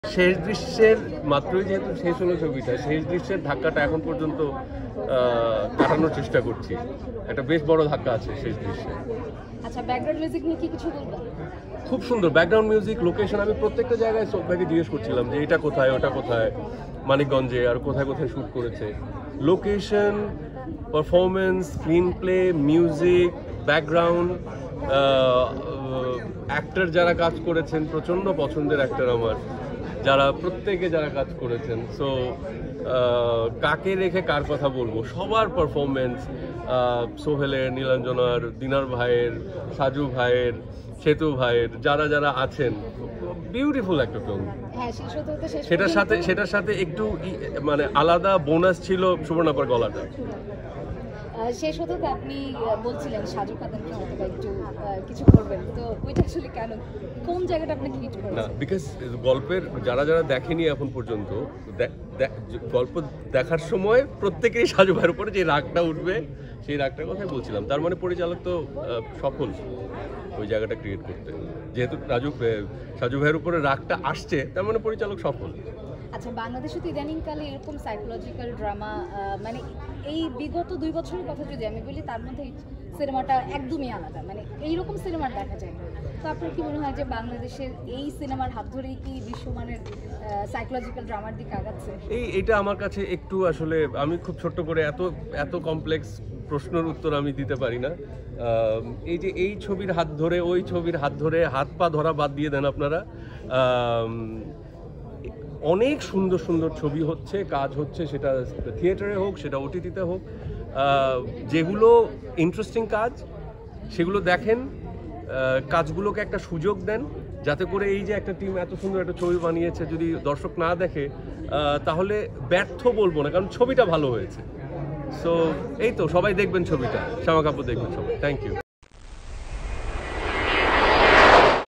শেষ দৃশ্যের মাত্রই যেহেতু শেষ হলো ছবিটা, শেষ দৃশ্যের ধাক্কাটা এখন পর্যন্ত কাটানোর চেষ্টা করছি। একটা বেশ বড় ধাক্কা আছে শেষ দৃশ্যে। আচ্ছা, ব্যাকগ্রাউন্ড মিউজিক নিয়ে কি কিছু বলবেন? খুব সুন্দর ব্যাকগ্রাউন্ড মিউজিক, লোকেশন। আমি প্রত্যেকটা জায়গায় সোফাকে জিজ্ঞেস করছিলাম যে এটা কোথায়, ওটা কোথায়, মানিকগঞ্জে আর কোথায় কোথায় শ্যুট করেছে। Location, performance, screen play, music, background, actor যারা কাজ করেছেন, প্রচণ্ড পছন্দের অ্যাক্টর আমার, যারা প্রত্যেকে যারা কাজ করেছেন। সো কাকে রেখে কার কথা বলবো, সবার পারফরমেন্স, সোহেলের, নীলাঞ্জনার, দিনার ভাইয়ের, সাজু ভাইয়ের, সেতু ভাইয়ের, যারা যারা আছেন, বিউটিফুল একটা ফিল্ম। সেটার সাথে একটু মানে আলাদা বোনাস ছিল সুবর্ণাপার গলাটা। শেষ হতে আপনি বলছিলেন সাজু খাদেমকে হয়তো একটু কিছু করবেন, তো ওইটা আসলে কেন, কোন জায়গাটা আপনাকে হিট করেছে? না, বিকজ গল্পের যারা যারা দেখেনি এখন পর্যন্ত, গল্প দেখার সময় প্রত্যেকেরই সাজু ভাইয়ের উপরে যে রাগটা উঠবে, সেই রাগটার কথাই বলছিলাম। তার মানে পরিচালক তো সফল ওই জায়গাটা ক্রিয়েট করতে, যেহেতু সাজু ভাইয়ের উপরে রাগটা আসছে, তার মানে পরিচালক সফল। আচ্ছা, বাংলাদেশে তো ইদানিংকালে এরকম সাইকোলজিক্যাল ড্রামা, মানে এই বিগত 2 বছরের কথা যদি আমি বলি, তার মধ্যে সিনেমাটা একদমই আলাদা, মানে এইরকম সিনেমা দেখা যায় না। তো আপনার কি মনে হয় যে বাংলাদেশের এই সিনেমার হাত ধরেই কি বিশ্বমানের সাইকোলজিক্যাল ড্রামার দিকে আগাচ্ছে? এটা আমার কাছে একটু আসলে, আমি খুব ছোট্ট করে এত কমপ্লেক্স প্রশ্নের উত্তর আমি দিতে পারি না। এই যে এই ছবির হাত ধরে, ওই ছবির হাত ধরে, হাত পা ধরা বাদ দিয়ে দেন আপনারা। অনেক সুন্দর সুন্দর ছবি হচ্ছে, কাজ হচ্ছে, সেটা থিয়েটারে হোক, সেটা ওটিটিতে হোক। যেগুলো ইন্টারেস্টিং কাজ, সেগুলো দেখেন, কাজগুলোকে একটা সুযোগ দেন, যাতে করে এই যে একটা টিম এত সুন্দর একটা ছবি বানিয়েছে, যদি দর্শক না দেখে তাহলে ব্যর্থ বলবো না, কারণ ছবিটা ভালো হয়েছে। সো এই তো, সবাই দেখবেন ছবিটা, শ্যামা কাপুর দেখবেন সবাই। Thank you.